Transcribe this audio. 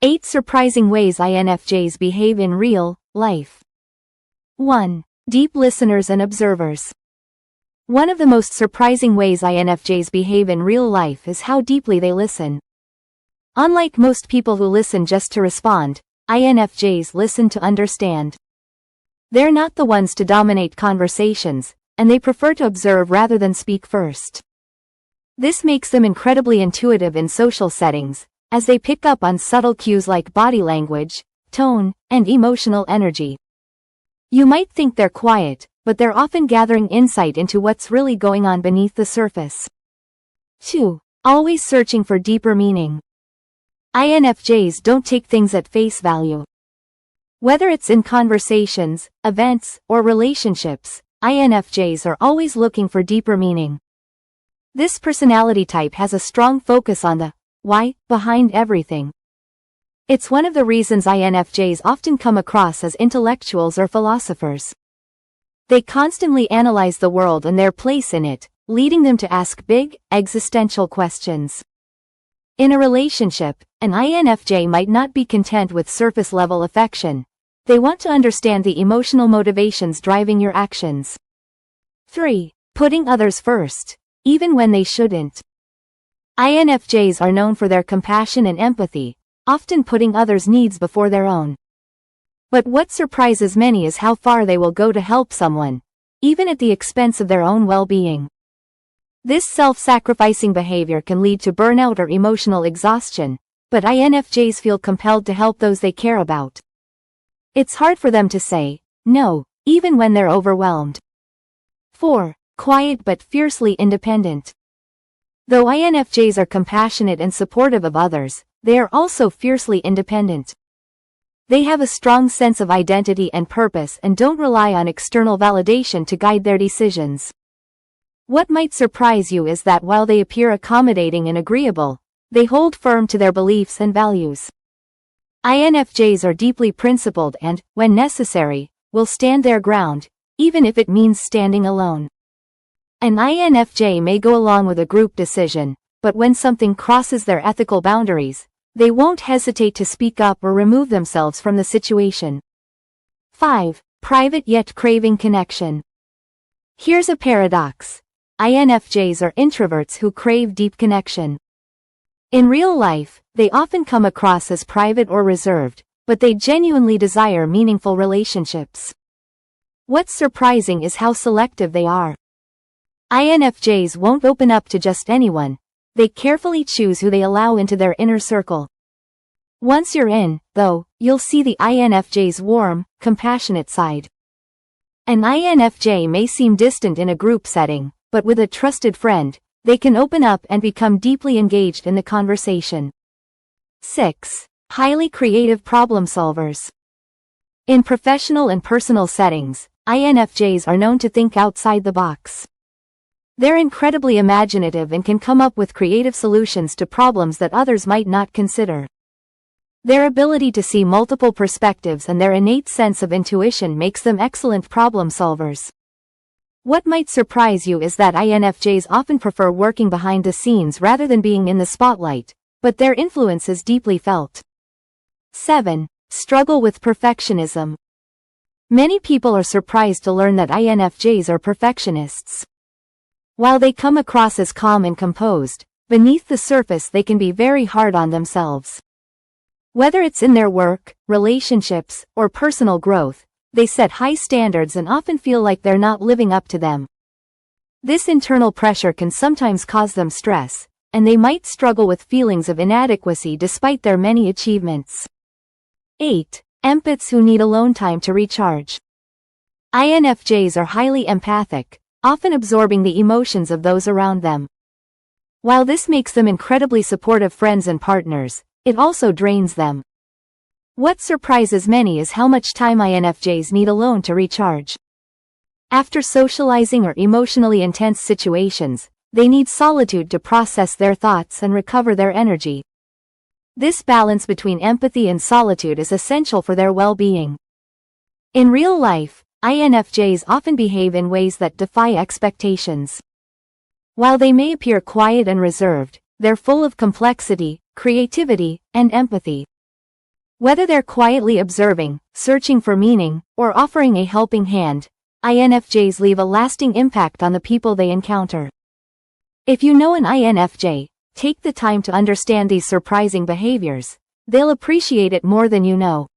8 surprising ways INFJs behave in real life. 1. Deep listeners and observers. One of the most surprising ways INFJs behave in real life is how deeply they listen. Unlike most people who listen just to respond, INFJs listen to understand. They're not the ones to dominate conversations, and they prefer to observe rather than speak first. This makes them incredibly intuitive in social settings, as they pick up on subtle cues like body language, tone, and emotional energy. You might think they're quiet, but they're often gathering insight into what's really going on beneath the surface. 2. Always searching for deeper meaning. INFJs don't take things at face value. Whether it's in conversations, events, or relationships, INFJs are always looking for deeper meaning. This personality type has a strong focus on the why behind everything. It's one of the reasons INFJs often come across as intellectuals or philosophers. They constantly analyze the world and their place in it, leading them to ask big, existential questions. In a relationship, an INFJ might not be content with surface-level affection. They want to understand the emotional motivations driving your actions. 3. Putting others first, even when they shouldn't. INFJs are known for their compassion and empathy, often putting others' needs before their own. But what surprises many is how far they will go to help someone, even at the expense of their own well-being. This self-sacrificing behavior can lead to burnout or emotional exhaustion, but INFJs feel compelled to help those they care about. It's hard for them to say no, even when they're overwhelmed. 4. Quiet but fiercely independent. Though INFJs are compassionate and supportive of others, they are also fiercely independent. They have a strong sense of identity and purpose and don't rely on external validation to guide their decisions. What might surprise you is that while they appear accommodating and agreeable, they hold firm to their beliefs and values. INFJs are deeply principled and, when necessary, will stand their ground, even if it means standing alone. An INFJ may go along with a group decision, but when something crosses their ethical boundaries, they won't hesitate to speak up or remove themselves from the situation. 5. Private yet craving connection. Here's a paradox. INFJs are introverts who crave deep connection. In real life, they often come across as private or reserved, but they genuinely desire meaningful relationships. What's surprising is how selective they are. INFJs won't open up to just anyone. They carefully choose who they allow into their inner circle. Once you're in, though, you'll see the INFJ's warm, compassionate side. An INFJ may seem distant in a group setting, but with a trusted friend, they can open up and become deeply engaged in the conversation. 6. Highly creative problem solvers. In professional and personal settings, INFJs are known to think outside the box. They're incredibly imaginative and can come up with creative solutions to problems that others might not consider. Their ability to see multiple perspectives and their innate sense of intuition makes them excellent problem solvers. What might surprise you is that INFJs often prefer working behind the scenes rather than being in the spotlight, but their influence is deeply felt. 7. Struggle with perfectionism. Many people are surprised to learn that INFJs are perfectionists. While they come across as calm and composed, beneath the surface they can be very hard on themselves. Whether it's in their work, relationships, or personal growth, they set high standards and often feel like they're not living up to them. This internal pressure can sometimes cause them stress, and they might struggle with feelings of inadequacy despite their many achievements. 8. Empaths who need alone time to recharge. INFJs are highly empathic, often absorbing the emotions of those around them. While this makes them incredibly supportive friends and partners, it also drains them. What surprises many is how much time INFJs need alone to recharge. After socializing or emotionally intense situations, they need solitude to process their thoughts and recover their energy. This balance between empathy and solitude is essential for their well-being. In real life, INFJs often behave in ways that defy expectations. While they may appear quiet and reserved, they're full of complexity, creativity, and empathy. Whether they're quietly observing, searching for meaning, or offering a helping hand, INFJs leave a lasting impact on the people they encounter. If you know an INFJ, take the time to understand these surprising behaviors. They'll appreciate it more than you know.